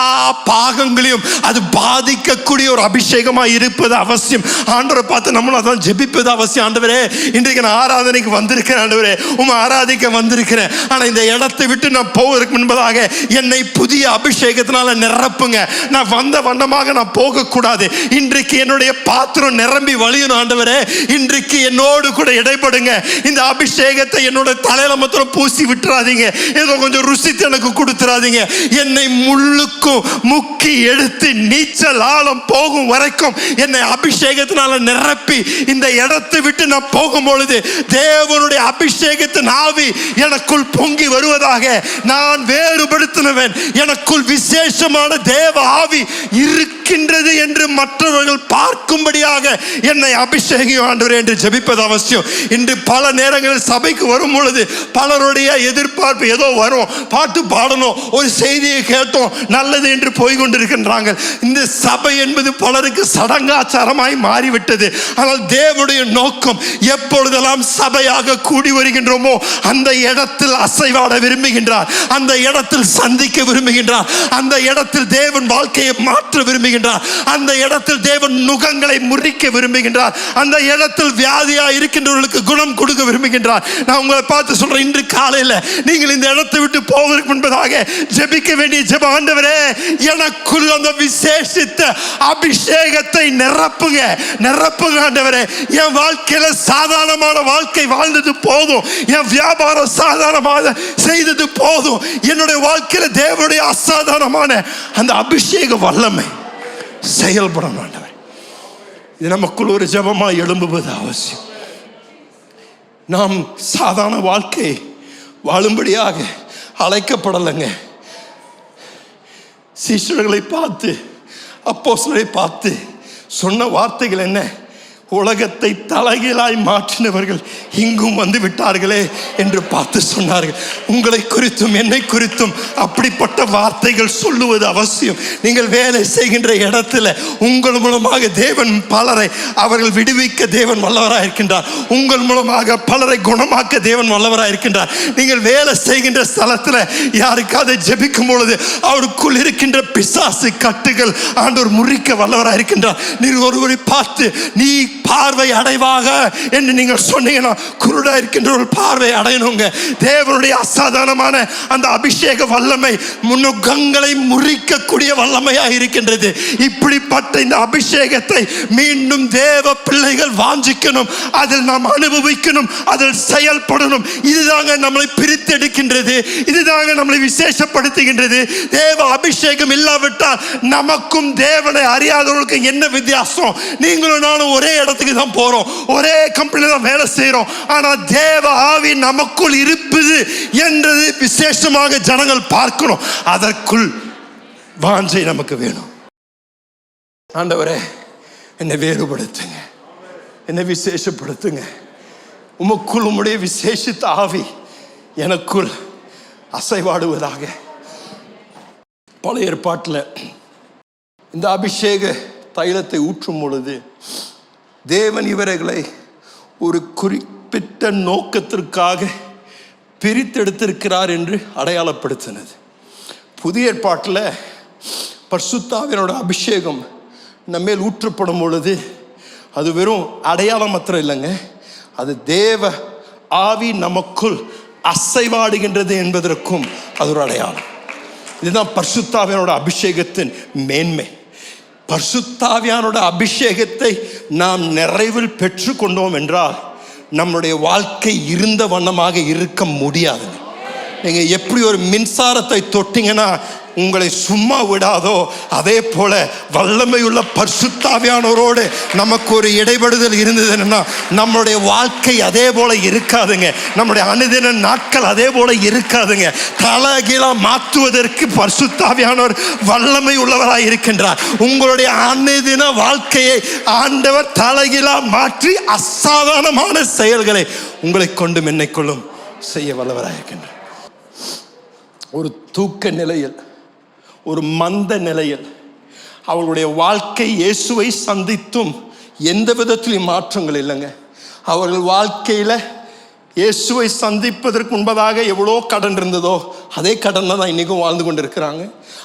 பாகங்களையும் அது பாதிக்கக்கூடிய ஒரு அபிஷேகமாக இருப்பது அவசியம். ஆண்டவரை பார்த்து நம்மளும் அதான் ஜெபிப்பது அவசியம். ஆண்டவரே, இன்றைக்கு நான் ஆராதனைக்கு வந்திருக்கிறேன், ஆண்டவரே உம்மை ஆராதிக்க வந்திருக்கிறேன், ஆனால் இந்த இடத்தை விட்டு நான் போவதற்கு முன்பதாக என்னை புதிய அபிஷேகத்தினால நிரப்புங்க. நான் வந்த வண்ணமாக நான் போகக்கூடாது. இன்றைக்கு என்னுடைய பாத்திரம் நிரம்பி வழியணும். ஆண்டவரே, இன்றைக்கு என்னோடு கூட இடைப்படுங்க. இந்த அபிஷேகத்தை என்னோட தலையில மாத்திரம் பூசி விட்டுறாதீங்க, ஏதோ கொஞ்சம் ருசித்து எனக்கு கொடுத்துறாதீங்க. என்னை முள்ளுக்கும் முக்கி எடுத்து நீச்சல் ஆழம் போகும் வரைக்கும் என்னை அபிஷேகத்தினால நிரப்பி இந்த இடத்தை விட்டு நான் போகும் பொழுது தேவனுடைய அபிஷேகத்தின் ஆவி எனக்குள் பொங்கி வருவதாக. நான் வேறுபடுத்தினவன், எனக்குள் விசேஷமான தேவ ஆவி இருக்கின்றது என்று மற்றவர்கள் பார்க்கும்படியாக என்னை அபிஷேகம் ஆண்டவரே என்று ஜெபிப்பது அவசியம். இன்று பல நேரங்களில் சபைக்கு வரும் பொழுது பலருடைய எதிர்பார்ப்பு ஏதோ வரும், பாட்டு பாடணும், ஒரு செய்தியை கேட்டோம், நல்லது என்று போய்கொண்டிருக்கின்றாங்க. இந்த சபை என்பது பலருக்கு சடங்காச்சாரமாய் மாறிவிட்டது. ஆனால் தேவனுடைய நோக்கம் எப்பொழுதெல்லாம் சபையாக கூடி வருகின்றோமோ அந்த இடத்தில் அசைவாட விரும்புகின்றார், அந்த இடத்தில் சந்திக்க விரும்புகின்றார், அந்த இடத்தில் தேவன் வாழ்க்கையை மாற்ற விரும்புகின்றார், அந்த இடத்தில் தேவன் நுகங்களை முறிக்க விரும்புகின்றார், அந்த இடத்தில் வியாதியா இருக்கின்றவர்களுக்கு குணம் கொடுக்க விரும்புகின்றார். நான் உங்களை பார்த்து சொல்றேன், இன்று காலையில் நீங்கள் இந்த இடத்தை விட்டு போவதற்கு முன்பதாக ஜெபிக்க வேண்டிய ஜெபம், ஆண்டவரே எனக்குள் அந்த விசேஷித்த அபிஷேகத்தை நிரப்புங்க ஆண்டவரே. என் வாழ்க்கையில சாதாரணமான வாழ்க்கை வாழ்ந்தது போதும், என் வியாபாரம் சாதாரணமாக செய்தது போதும், என்னுடைய வாழ்க்கையில தேவனுடைய அசாதாரணமான அந்த அபிஷேக வல்லமை செயல்படும் ஆண்டவரே. இது நமக்குள் ஒரு ஜெபமா எழும்புவது அவசியம். நாம் சாதாரண வாழ்க்கை வாழும்படியாக அழைக்கப்படலைங்க. சீஷர்களை பார்த்து அப்போஸ்தலரை பார்த்து சொன்ன வார்த்தைகள் என்ன? உலகத்தை தலைகீழாய் மாற்றினவர்கள் இங்கும் வந்து விட்டார்களே என்று பார்த்து சொன்னார்கள். உங்களை குறித்தும் என்னை குறித்தும் அப்படிப்பட்ட வார்த்தைகள் சொல்லுவது அவசியம். நீங்கள் வேலை செய்கின்ற இடத்துல உங்கள் மூலமாக தேவன் பலரை அவர்கள் விடுவிக்க தேவன் வல்லவராக இருக்கின்றார். உங்கள் மூலமாக பலரை குணமாக்க தேவன் வல்லவராக இருக்கின்றார். நீங்கள் வேலை செய்கின்ற ஸ்தலத்தில் யாருக்காவது ஜெபிக்கும் பொழுது அவருக்குள் இருக்கின்ற பிசாசு கட்டுகள் ஆண்டவர் முறிக்க வல்லவராக இருக்கின்றார். நீங்கள் ஒருவரை பார்த்து நீ பார்வை அடைவாக என்று நீங்கள் சொன்னீங்கன்னா குருடா இருக்கின்றவர்கள் பார்வை அடையணுங்க. தேவனுடைய அசாதாரணமான அந்த அபிஷேக வல்லமை முன்னுகங்களை முறிக்கக்கூடிய வல்லமையாக இருக்கின்றது. இப்படிப்பட்ட இந்த அபிஷேகத்தை மீண்டும் தேவ பிள்ளைகள் வாஞ்சிக்கணும், அதில் நாம் அனுபவிக்கணும், அதில் செயல்படணும். இதுதாங்க நம்மளை பிரித்தெடுக்கின்றது, இதுதாங்க நம்மளை விசேஷப்படுத்துகின்றது. தேவ அபிஷேகம் இல்லாவிட்டால் நமக்கும் தேவனை அறியாதவர்களுக்கு என்ன வித்தியாசம்? நீங்களும் நானும் ஒரே இடத்துக்கு தான் போறோம், ஒரே கம்பெனில தான் வேலை செய்யறோம். ஆனா தேவ ஆவி நமக்குள் இருப்பது என்றது விசேஷமாக ஜனங்கள் பார்க்கணும். அதற்குள் வாஞ்சை நமக்கு வேணும். ஆண்டவரே, என்னை வேறுபடுத்துங்க, என்னை விசேஷப்படுத்துங்க. உமக்குள் உம்முடைய விசேஷித்த ஆவி எனக்குள் அசைவாடுவதாக. பழைய ஏற்பாட்டில் இந்த அபிஷேக தைலத்தை ஊற்றும் பொழுது தேவன் இவர்களை ஒரு குறிப்பிட்ட நோக்கத்திற்காக பிரித்தெடுத்திருக்கிறார் என்று அடையாளப்படுத்தினது. புதிய ஏற்பாட்டில் பரிசுத்த ஆவியோட அபிஷேகம் நம்மேல் ஊற்றப்படும் பொழுது அது வெறும் அடையாளம் மாத்திரம் இல்லைங்க, அது தேவ ஆவி நமக்குள் அசைவாடுகின்றது என்பதற்கும் அது ஒரு அடையாளம். இதுதான் பரிசுத்த ஆவியோட அபிஷேகத்தின் மேன்மை. பரிசுத்த ஆவியோட அபிஷேகத்தை நாம் நிறைவில் பெற்று கொண்டோம் என்றால் நம்முடைய வாழ்க்கை இருந்த வண்ணமாக இருக்க முடியாது. நீங்க எப்படி ஒரு மின்சாரத்தை தொட்டீங்கன்னா உங்களை சும்மா விடாதோ, அதே போல வல்லமையுள்ள பரிசுத்த ஆவியானவரோடு நமக்கு ஒரு இடைபடுதல் இருந்ததுன்னா நம்மளுடைய வாழ்க்கை அதே போல இருக்காதுங்க. நம்முடைய அனுதின நாட்கள் அதே போல இருக்காதுங்க. தலைகீழா மாற்றுவதற்கு பரிசுத்த ஆவியானவர் வல்லமை உள்ளவராய் இருக்கின்றார். உங்களுடைய அனுதின வாழ்க்கையை ஆண்டவர் தலைகீழா மாற்றி அசாதாரணமான செயல்களை உங்களை கொண்டும் என்னைக்கொள்ளும் செய்ய வல்லவராய் இருக்கின்றார். ஒரு தூக்க நிலையில், ஒரு மந்த நிலையில் அவர்களுடைய வாழ்க்கை இயேசுவை சந்தித்தும் எந்த விதத்திலும் மாற்றங்கள் இல்லைங்க. அவர்கள் வாழ்க்கையில் இயேசுவை சந்திப்பதற்கு முன்பதாக எவ்வளோ கடன் இருந்ததோ அதே கடனில் தான் இன்றைக்கும் வாழ்ந்து கொண்டு இருக்கிறாங்க.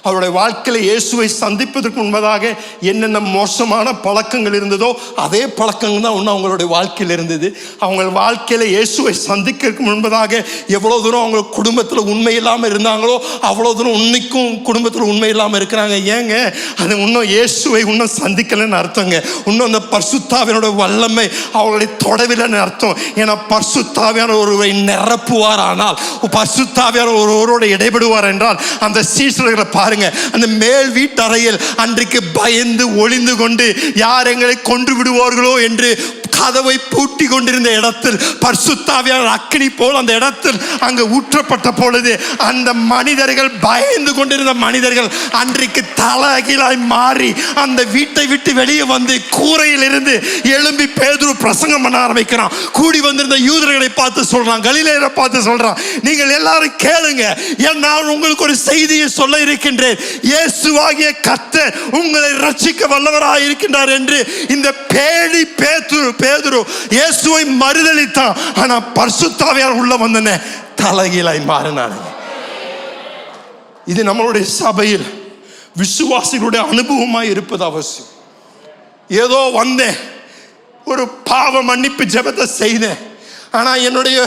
அவருடைய வாழ்க்கையில் இயேசுவை சந்திப்பதற்கு முன்பதாக என்னென்ன மோசமான பழக்கங்கள் இருந்ததோ அதே பழக்கங்கள் தான் ஒன்று அவங்களுடைய வாழ்க்கையில் இருந்தது. அவங்க வாழ்க்கையில் இயேசுவை சந்திக்கிறதுக்கு முன்பதாக எவ்வளோ தூரம் அவங்க குடும்பத்தில் உண்மை இல்லாமல் இருந்தாங்களோ அவ்வளோ தூரம் இன்னைக்கும் குடும்பத்தில் உண்மை இல்லாமல் இருக்கிறாங்க. ஏங்க, அது இன்னும் இயேசுவை இன்னும் சந்திக்கலைன்னு அர்த்தங்க. இன்னும் அந்த பரிசுத்தாவினோட வல்லமை அவங்களுடைய தொடவில்லைன்னு அர்த்தம். ஏன்னா பரிசுத்தாவியான ஒருவரை நிரப்புவார், ஆனால் பரிசுத்தாவியான ஒருவரோடு இடைபடுவார் என்றால் அந்த சீசர்களை பாருங்க, அந்த மேல் வீட்டறையில் அன்றைக்கு பயந்து ஒளிந்து கொண்டு யார் எங்களை கொன்று விடுவார்களோ என்று கதவை பூட்டி கொண்டிருந்த இடத்தில் பரிசுத்தாவியானவர் அக்கினி போல் அந்த இடத்தில் அங்கு ஊற்றப்பட்ட பொழுது அந்த மனிதர்கள், பயந்து கொண்டிருந்த மனிதர்கள் அன்றைக்கு தலைகீழாய் மாறி அந்த வீட்டை விட்டு வெளியே வந்து கூரையில் இருந்து எழும்பி பேதுரு பிரசங்கம் பண்ண ஆரம்பிக்கிறான். கூடி வந்திருந்த யூதர்களை பார்த்து சொல்றான், கலிலேயரை பார்த்து சொல்றான், நீங்கள் எல்லாரும் கேளுங்க, நான் உங்களுக்கு ஒரு செய்தியை சொல்ல இருக்கின்றேன். இயேசுவாகிய கர்த்தர் உங்களை ரட்சிக்க வல்லவராய் இருக்கின்றார் என்று. இந்த பேடி பேதுரு இயேசுவை மறுதலித்தான். ஆனா பரிசுத்த ஆவியானவர் உள்ள வந்தனே தலைகீழாய் மாறினானுங்க. இது நம்மளுடைய சபையில் விசுவாசிகளுடைய அனுபவமாய் இருப்பது அவசியம். ஏதோ வந்தேன், ஒரு பாவ மன்னிப்பு ஜெபத்தை செய்தேன், ஆனா என்னுடைய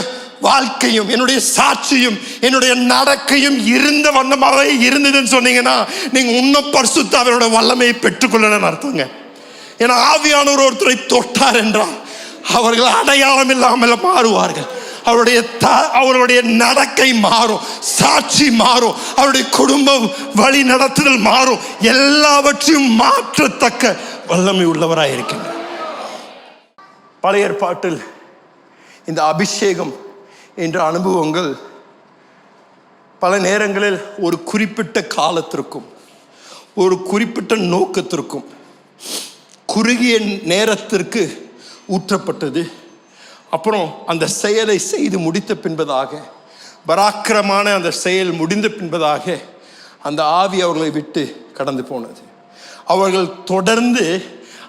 வாழ்க்கையும் என்னுடைய சாட்சியும் என்னுடைய நடக்கையும் இருந்த வண்ணமாகவே இருந்ததுன்னு சொன்னீங்கன்னா நீங்க இன்னும் பரிசுத்த ஆவியோட வல்லமையை பெற்றுக்கொள்ளணும்னு அர்த்தங்க. ஏன்னா ஆவியானவர் ஒருத்தரை தொட்டார் என்றால் அவர்கள் அடையாளம் இல்லாமல் மாறுவார்கள். அவருடைய நடக்கை மாறும், சாட்சி மாறும், அவருடைய குடும்ப வழி நடத்துதல் மாறும், எல்லாவற்றையும் மாற்றத்தக்க வல்லமை உள்ளவராய் இருக்கின்றார். பழைய ஏற்பாட்டில் இந்த அபிஷேகம் என்ற அனுபவங்கள் பல நேரங்களில் ஒரு குறிப்பிட்ட காலத்திற்கும் ஒரு குறிப்பிட்ட நோக்கத்திற்கும் குறுகிய நேரத்திற்கு ஊற்றப்பட்டது. அப்புறம் அந்த செயலை செய்து முடித்த பின்பதாக, பராக்கிரமான அந்த செயல் முடிந்த பின்பதாக அந்த ஆவி அவர்களை விட்டு கடந்து போனது. அவர்கள் தொடர்ந்து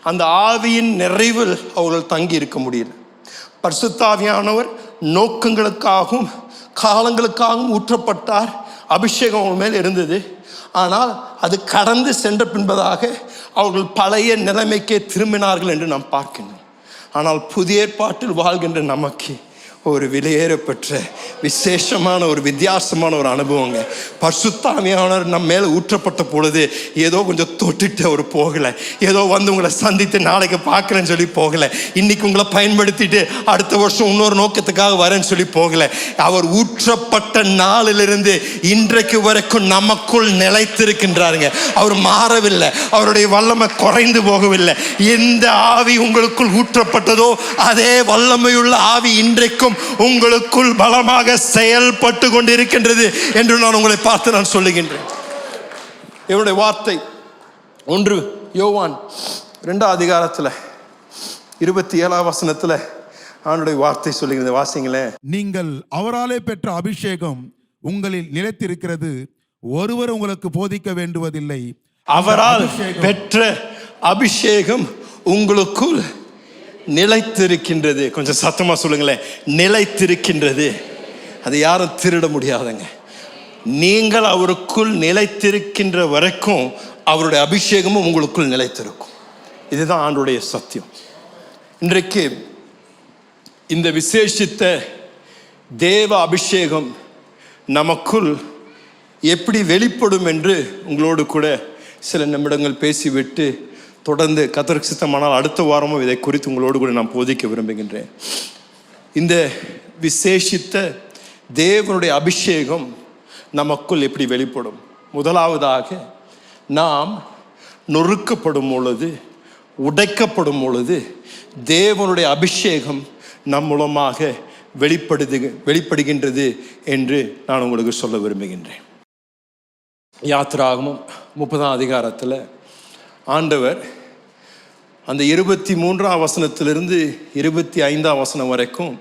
அந்த ஆவியின் நிறைவில் அவர்கள் தங்கி இருக்க முடியல. பரிசுத்த ஆவியானவர் நோக்கங்களுக்காகவும் காலங்களுக்காகவும் ஊற்றப்பட்டார். அபிஷேகம் அவங்க மேல் இருந்தது. ஆனால் அது கடந்து சென்ற பின்பதாக அவர்கள் பழைய நிலைமைக்கே திரும்பினார்கள் என்று நாம் பார்க்கின்றோம். ஆனால் புதிய ஏற்பாட்டில் வாழ்கின்ற நமக்கு ஒரு விலையேறப்பெற்ற விசேஷமான ஒரு வித்தியாசமான ஒரு அனுபவங்க. பரிசுத்த ஆவியானவர் நம்ம மேலே ஊற்றப்பட்ட பொழுது ஏதோ கொஞ்சம் தொட்டுட்டு அவர் போகலை, ஏதோ வந்து உங்களை சந்தித்து நாளைக்கு பார்க்குறேன்னு சொல்லி போகலை, இன்னைக்கு உங்களை பயன்படுத்திட்டு அடுத்த வருஷம் இன்னொரு நோக்கத்துக்காக வரேன்னு சொல்லி போகலை. அவர் ஊற்றப்பட்ட நாளிலிருந்து இன்றைக்கு வரைக்கும் நமக்குள் நிலைத்திருக்கின்றாருங்க. அவர் மாறவில்லை, அவருடைய வல்லமை குறைந்து போகவில்லை. எந்த ஆவி உங்களுக்குள் ஊற்றப்பட்டதோ அதே வல்லமையுள்ள ஆவி இன்றைக்கும் உங்களுக்குள் பலமாக செயல்பட்டு கொண்டிருக்கின்றது என்று நான் உங்களை பார்த்து நான் சொல்லுகின்றேன். என்னுடைய வார்த்தை 1 யோவான் 2ஆம் அதிகாரத்தில் 27ஆம் வசனத்தில் ஆண்டவருடைய வார்த்தை சொல்லுகிறது, வாசிங்களேன். நீங்கள் அவராலே பெற்ற அபிஷேகம் உங்களில் நிலைத்திருக்கிறது, ஒருவர் உங்களுக்கு போதிக்க வேண்டுவதில்லை. அவரால் பெற்ற அபிஷேகம் உங்களுக்குள் நிலைத்திருக்கின்றது. கொஞ்சம் சத்தமா சொல்லுங்களேன், நிலைத்திருக்கின்றது. அது யாரும் திருட முடியாதுங்க. நீங்கள் அவருக்குள் நிலைத்திருக்கின்ற வரைக்கும் அவருடைய அபிஷேகமும் உங்களுக்குள் நிலைத்திருக்கும். இதுதான் ஆண்டவருடைய சத்தியம். இன்றைக்கு இந்த விசேஷித்த தேவ அபிஷேகம் நமக்குள் எப்படி வெளிப்படும் என்று உங்களோடு கூட சில நிமிடங்கள் பேசிவிட்டு தொடர்ந்து கர்த்தருக்கு சித்தமானால் அடுத்த வாரமும் இதை குறித்து உங்களோடு கூட நான் போதிக்க விரும்புகின்றேன். இந்த விசேஷித்த தேவனுடைய அபிஷேகம் நமக்குள் எப்படி வெளிப்படும்? முதலாவதாக, நாம் நொறுக்கப்படும் பொழுது, உடைக்கப்படும் பொழுது தேவனுடைய அபிஷேகம் நம் மூலமாக வெளிப்படுகின்றது என்று நான் உங்களுக்கு சொல்ல விரும்புகின்றேன். யாத்திராகமம் 30ஆம் அதிகாரத்தில் ஆண்டவர் அந்த 23ஆம் வசனத்திலிருந்து 25ஆம் வசனம் வரைக்கும்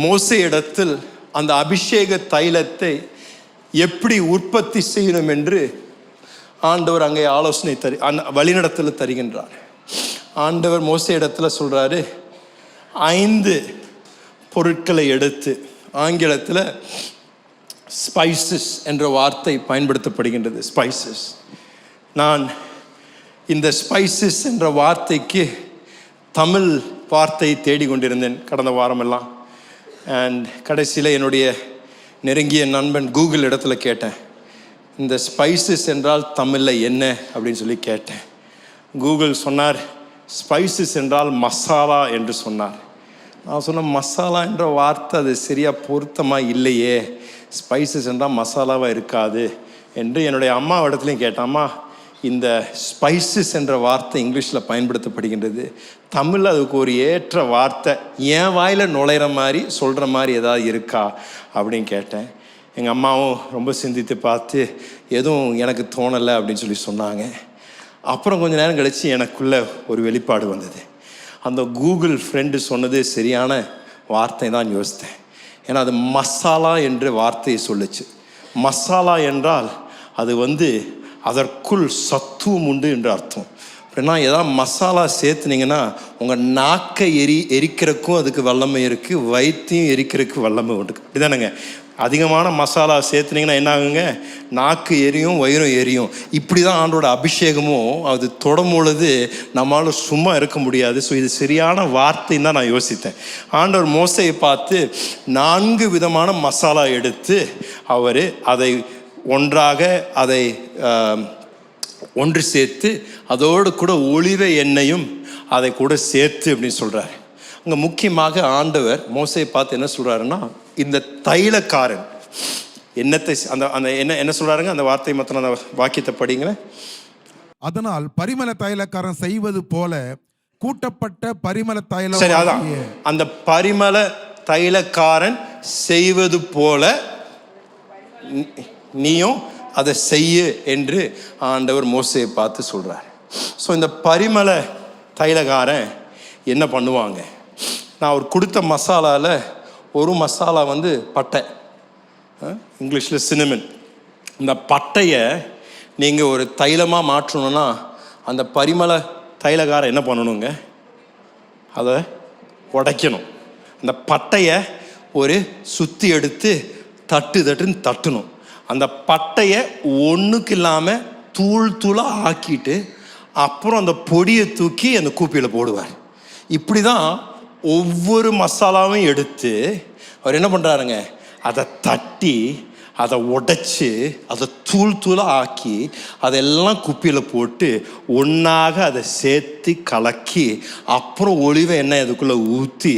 மோசே இடத்தில் அந்த அபிஷேக தைலத்தை எப்படி உற்பத்தி செய்யணும் என்று ஆண்டவர் அங்கே ஆலோசனை வழிநடத்தல் தருகின்றார். ஆண்டவர் மோசே இடத்துல சொல்றாரு, 5 பொருட்களை எடுத்து, ஆங்கிலத்தில் ஸ்பைசஸ் என்ற வார்த்தை பயன்படுத்தப்படுகின்றது. ஸ்பைசஸ். நான் இந்த ஸ்பைசஸ் என்ற வார்த்தைக்கு தமிழ் வார்த்தையை தேடிக்கொண்டிருந்தேன் கடந்த வாரமெல்லாம். அண்ட் கடைசியில் என்னுடைய நெருங்கிய நண்பன் கூகுள் இடத்துல கேட்டேன், இந்த ஸ்பைசஸ் என்றால் தமிழில் என்ன அப்படின்னு சொல்லி கேட்டேன். கூகுள் சொன்னார், ஸ்பைசஸ் என்றால் மசாலா என்று சொன்னார். நான் சொன்னேன், மசாலா என்ற வார்த்தை அது சரியாக பொருத்தமாக இல்லையே, ஸ்பைசஸ் என்றால் மசாலாவாக இருக்காது என்று என்னுடைய அம்மா இடத்துலையும் கேட்டேன். அம்மா, இந்த ஸ்பைசஸ் என்ற வார்த்தை இங்கிலீஷில் பயன்படுத்தப்படுகின்றது, தமிழில் அதுக்கு ஒரு ஏற்ற வார்த்தை என் வாயில் நுழையிற மாதிரி சொல்கிற மாதிரி ஏதாவது இருக்கா அப்படின்னு கேட்டேன். எங்கள் அம்மாவும் ரொம்ப சிந்தித்து பார்த்து எதுவும் எனக்கு தோணலை அப்படின்னு சொல்லி சொன்னாங்க. அப்புறம் கொஞ்சம் நேரம் கழித்து எனக்குள்ள ஒரு வெளிப்பாடு வந்தது. அந்த கூகுள் ஃப்ரெண்டு சொன்னது சரியான வார்த்தை தான் யோசித்தேன். ஏன்னா அது மசாலா என்ற வார்த்தையை சொல்லுச்சு. மசாலா என்றால் அது அதற்குள் சத்துவம் உண்டு என்று அர்த்தம். அப்படின்னா ஏதாவது மசாலா சேர்த்துனீங்கன்னா உங்கள் நாக்கை எரிக்கிறதுக்கும் அதுக்கு வல்லமை இருக்குது, வயிற்றையும் எரிக்கிறதுக்கு வல்லமை உண்டு. அப்படிதானேங்க? அதிகமான மசாலா சேர்த்துனீங்கன்னா என்ன ஆகுங்க? நாக்கு எரியும், வயிறும் எரியும். இப்படி தான் ஆண்டோட அபிஷேகமும் அது தொடும் பொழுது நம்மளால சும்மா இருக்க முடியாது. ஸோ இது சரியான வார்த்தைன்னு தான் நான் யோசித்தேன். ஆண்டவர் மோசையை பார்த்து 4 விதமான மசாலா எடுத்து அவர் அதை ஒன்று சேர்த்து அதோடு கூட ஒலிவ எண்ணெயும் அதை கூட சேர்த்து அப்படின்னு சொல்கிறார். அங்கே முக்கியமாக ஆண்டவர் மோசையை பார்த்து என்ன சொல்கிறாருன்னா, இந்த தைலக்காரன் எண்ணத்தை என்ன சொல்கிறாருங்க? அந்த வார்த்தை மற்ற அந்த வாக்கியத்தை படிங்களேன். அதனால் பரிமள தைலக்காரன் செய்வது போல கூட்டப்பட்ட பரிமள தைலம். சரி, அதான் அந்த பரிமள தைலக்காரன் செய்வது போல நீயும் அதை செய்ய என்று ஆண்டவர் மோசையை பார்த்து சொல்கிறார். ஸோ இந்த பரிமள தைலக்காரன் என்ன பண்ணுவாங்க? நான் அவர் கொடுத்த மசாலாவில் ஒரு மசாலா பட்டை, இங்கிலீஷில் சினமன். இந்த பட்டையை நீங்கள் ஒரு தைலமாக மாற்றணும்னா அந்த பரிமள தைலக்காரன் என்ன பண்ணணுங்க? அதை உடைக்கணும். அந்த பட்டையை ஒரு சுற்றி எடுத்து தட்டுன்னு தட்டணும். அந்த பட்டையை ஒன்றுக்கு இல்லாமல் தூளாக ஆக்கிட்டு அப்புறம் அந்த பொடியை தூக்கி அந்த கூப்பியில் போடுவார். இப்படி தான் ஒவ்வொரு மசாலாவும் எடுத்து அவர் என்ன பண்ணுறாருங்க? அதை தட்டி, அதை உடைச்சி, அதை தூளாக ஆக்கி அதெல்லாம் குப்பியில் போட்டு ஒன்றாக அதை சேர்த்து கலக்கி அப்புறம் ஒலிவ எண்ணெய் அதுக்குள்ளே ஊற்றி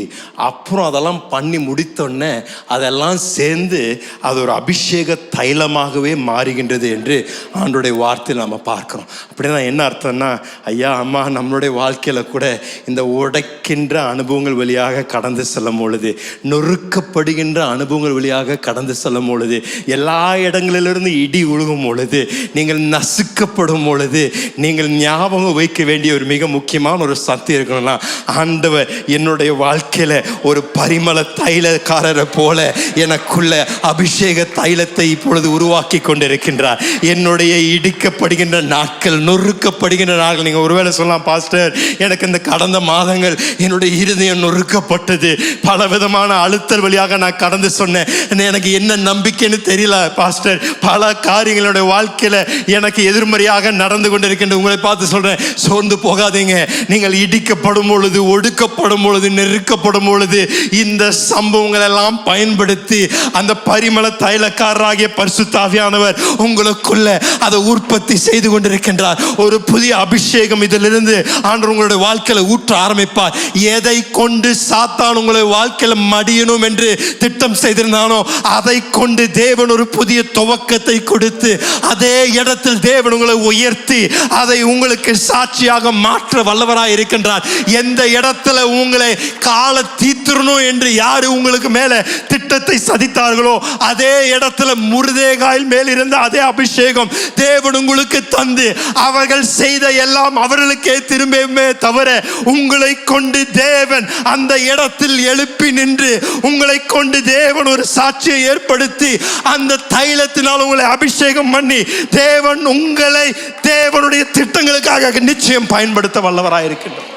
அப்புறம் அதெல்லாம் பண்ணி முடித்தோடனே அதெல்லாம் சேர்ந்து அது ஒரு அபிஷேக தைலமாகவே மாறுகின்றது என்று ஆண்டோடைய வார்த்தையில் நம்ம பார்க்குறோம். அப்படின்னா என்ன அர்த்தம்னா, ஐயா அம்மா, நம்மளுடைய வாழ்க்கையில் கூட இந்த உடைக்கின்ற அனுபவங்கள் வழியாக கடந்து செல்லும் பொழுது, நொறுக்கப்படுகின்ற அனுபவங்கள் வழியாக கடந்து செல்லும் பொழுது, எல்லா இடங்களிலிருந்து இடி விழுகும் பொழுது, நீங்கள் நசுக்கப்படும் பொழுது, நீங்கள் ஞாபகம் வைக்க வேண்டிய ஒரு மிக முக்கியமான ஒரு சத்தியம் இருக்கணும்னா, ஆண்டவர் என்னுடைய வாழ்க்கையில ஒரு பரிமள தைலக்காரரை போல எனக்குள்ள அபிஷேக தைலத்தை இப்பொழுது உருவாக்கி கொண்டிருக்கின்றார். என்னுடைய இடிக்கப்படுகின்ற நாட்கள், நொறுக்கப்படுகின்ற நாட்கள். நீங்க ஒருவேளை சொல்லலாம், பாஸ்டர் எனக்கு இந்த கடந்த மாதங்கள் என்னுடைய இருதயம் நொறுக்கப்பட்டது, பல விதமான அழுத்தல் வழியாக நான் கடந்து சொன்னேன், எனக்கு என்ன நம்பிக்கைன்னு தெரியல பாஸ்டர், பல காரியங்களுடைய வாழ்க்கையில எனக்கு எதிர்மறையாக நடந்து கொண்டிருக்கின்ற உங்களை பார்த்து சொல்றேன், சோர்ந்து போகாதீங்க. நீங்கள் இடிக்கப்படும் பொழுது, ஒடுக்கப்படும் பொழுது, நெருக்கப்படும் பொழுது இந்த சம்பவங்கள் எல்லாம் பயன்படுத்தி அந்த பரிமள தைலக்காரராகிய பரிசுத்த ஆவியானவர் உங்களுக்குள்ள அதை உற்பத்தி செய்து கொண்டிருக்கின்றார். ஒரு புதிய அபிஷேகம் இதிலிருந்து ஆண்டவர் உங்களுடைய வாழ்க்கையில ஊற்ற ஆரம்பிப்பார். எதை கொண்டு சாத்தான் உங்களுடைய வாழ்க்கையில மடியணும் என்று திட்டம் செய்திருந்தானோ அதை கொண்டு தேவன் ஒரு புதிய துவக்கத்தை கொடுத்து அதே இடத்தில் தேவன் உங்களை உயர்த்தி அதை உங்களுக்கு சாட்சியாக மாற்ற வல்லவராய் இருக்கின்றார். எந்த இடத்துல உங்களை கால தீத்துறணும் என்று யாரு உங்களுக்கு மேல திட்டத்தை சதித்தார்களோ அதே இடத்துல முருதேகாயில் மேல் இருந்த அதே அபிஷேகம் தேவன் உங்களுக்கு தந்து அவர்கள் செய்த எல்லாம் அவர்களுக்கே திரும்பவே தவிர உங்களை கொண்டு தேவன் அந்த இடத்தில் எழுப்பி நின்று உங்களை கொண்டு தேவன் ஒரு சாட்சியை ஏற்படுத்தி அந்த தைலத்தினால் உங்களை அபிஷேகம் பண்ணி தேவன் உங்களை தேவனுடைய திட்டங்களுக்காக நிச்சயம் பயன்படுத்த வல்லவராயிருக்கின்றார்.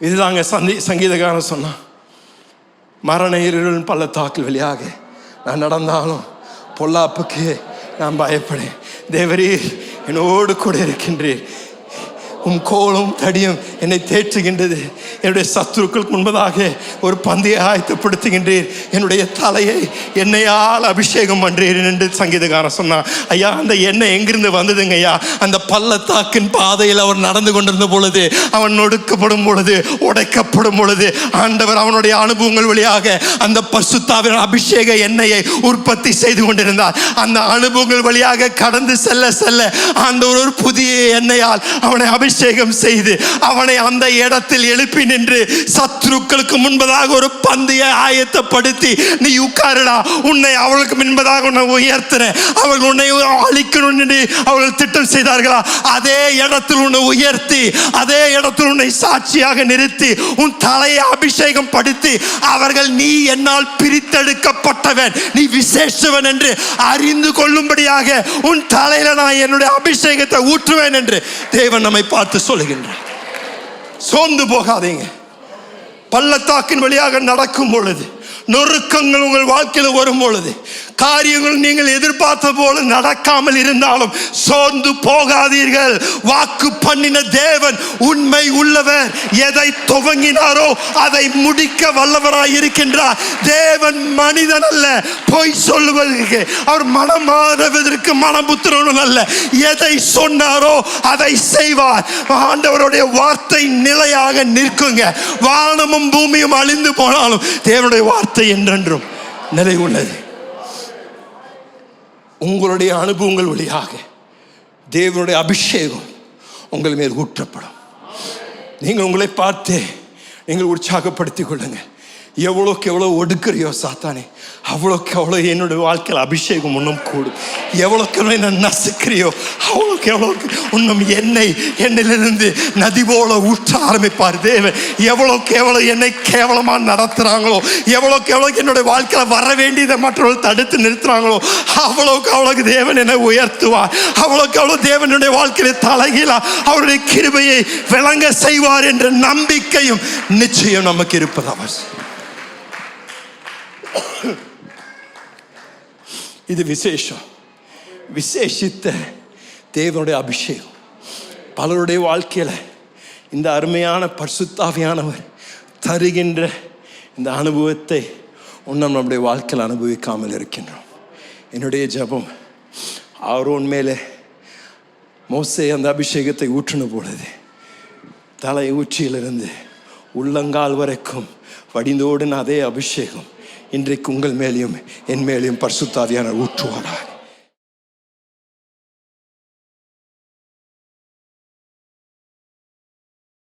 இதுதாங்க சங்கீதக்காரன் சொன்னான், மரண இருளின் பள்ளத்தாக்கில் வழியாக நான் நடந்தாலும் பொல்லாப்புக்கு நான் பயப்படேன், தேவரீர் என்னோடு கூட இருக்கின்றீர், உம் கோலும் தடியும் என்னை தேற்றுகின்றது, என்னுடைய சத்துருக்களுக்கு முன்பதாக ஒரு பந்தியை ஆயத்தப்படுத்துகின்றீர், என்னுடைய தலையை எண்ணெயால் அபிஷேகம் பண்றீர் என்று சங்கீதக்காரன் சொன்னான். ஐயா, அந்த எண்ணெய் எங்கிருந்து வந்ததுங்க ஐயா? அந்த பள்ளத்தாக்கின் பாதையில் அவர் நடந்து கொண்டிருந்த பொழுது, அவன் நொடுக்கப்படும் பொழுது, உடைக்கப்படும் பொழுது ஆண்டவர் அவனுடைய அனுபவங்கள் வழியாக அந்த பரிசுத்தாவின் அபிஷேக எண்ணெயை உற்பத்தி செய்து கொண்டிருந்தார். அந்த அனுபவங்கள் வழியாக கடந்து செல்ல செல்ல ஆண்டவர் ஒரு புதிய எண்ணெயால் அவனை அபிஷேகம் செய்து அவனை அந்த இடத்தில் எழுப்பி நின்று சத்துருக்களுக்கு முன்பதாக ஒரு பந்தியை ஆயத்தப்படுத்தி, நீ உட்காருடா, உன்னை அவர்களுக்கு முன்பதாக உன்னை உயர்த்துறேன், அவர்கள் உன்னை அழிக்கணும் என்று அவர்கள் திட்டம் செய்தார்களா, அதே இடத்தில் உன்னை உயர்த்தி அதே இடத்தில் உன்னை சாட்சியாக நிறுத்தி உன் தலையை அபிஷேகம் படுத்தி அவர்கள் நீ என்னால் பிரித்தெடுக்கப்பட்டவன், நீ விசேஷவன் என்று அறிந்து கொள்ளும்படியாக உன் தலையில நான் என்னுடைய அபிஷேகத்தை ஊற்றுவேன் என்று தேவன் நம்மை பார்த்து சொல்லுகின்றார். சோர்ந்து போகாதீங்க. பள்ளத்தாக்கின் வழியாக நடக்கும் பொழுது, நொறுக்கங்கள் உங்கள் வாழ்க்கையில் வரும் பொழுது, காரியங்கள் நீங்கள் எதிர்பார்த்த போல நடக்காமல் இருந்தாலும் சோர்ந்து போகாதீர்கள். வாக்கு பண்ணின தேவன் உண்மை உள்ளவர். எதை துவங்கினாரோ அதை முடிக்க வல்லவராய் இருக்கின்றார். தேவன் மனிதன் அல்ல, பொய் சொல்லுவதற்கு அவர் மனமாறுவதற்கு மனபுத்திரனும் அல்ல. எதை சொன்னாரோ அதை செய்வார். ஆண்டவருடைய வார்த்தை நிலையாக நிற்குங்க. வானமும் பூமியும் அழிந்து போனாலும் தேவனுடைய வார்த்தை என்றென்றும் நிலை உள்ளது. உங்களுடைய அனுபவங்கள் வழியாக தேவனுடைய அபிஷேகம் உங்கள் மேல் ஊற்றப்படும். நீங்கள் உங்களை பார்த்து நீங்கள் உற்சாகப்படுத்திக் கொள்ளுங்க. எவ்வளோக்கு எவ்வளோ ஒடுக்குறியோ சாத்தானே, அவ்வளோக்கு அவ்வளோ என்னுடைய வாழ்க்கையில் அபிஷேகம் இன்னும் கூடும். எவ்வளோக்கு எவ்வளோ என்ன நசுக்கிறியோ அவ்வளோக்கு எவ்வளோக்கு இன்னும் என்னிலிருந்து நதி போல ஊற்ற ஆரம்பிப்பார் தேவன். எவ்வளோக்கு எவ்வளோ என்னை கேவலமாக நடத்துகிறாங்களோ, எவ்வளோக்கு எவ்வளோ என்னுடைய வாழ்க்கையில் வர வேண்டியதை மற்றவர்கள் தடுத்து நிறுத்துகிறாங்களோ அவ்வளோக்கு அவ்வளோக்கு தேவன் என்னை உயர்த்துவார். அவ்வளோக்கு அவ்வளோ தேவனுடைய வாழ்க்கையில் தலைகீழா அவருடைய கிருபையை விளங்க செய்வார் என்ற நம்பிக்கையும் நிச்சயம் நமக்கு இருப்பது அவசியம். இது விசேஷம், விசேஷித்த தேவனுடைய அபிஷேகம் பலருடைய வாழ்க்கையில இந்த அருமையான பரிசுத்த ஆவியானவர் தருகின்ற இந்த அனுபவத்தை இன்னும் நம்முடைய வாழ்க்கையில் அனுபவிக்காமல் இருக்கின்றோம். என்னுடைய ஜெபம், ஆரோன் மேலே மோசே அந்த அபிஷேகத்தை ஊற்றின பொழுது தலை உச்சியிலிருந்து உள்ளங்கால் வரைக்கும் வடிந்தோடின அதே அபிஷேகம் இன்றைக்கு உங்கள் மேலேயும் என் மேலேயும் பரிசுத்த ஆவியானவர் ஊற்றுவாராக.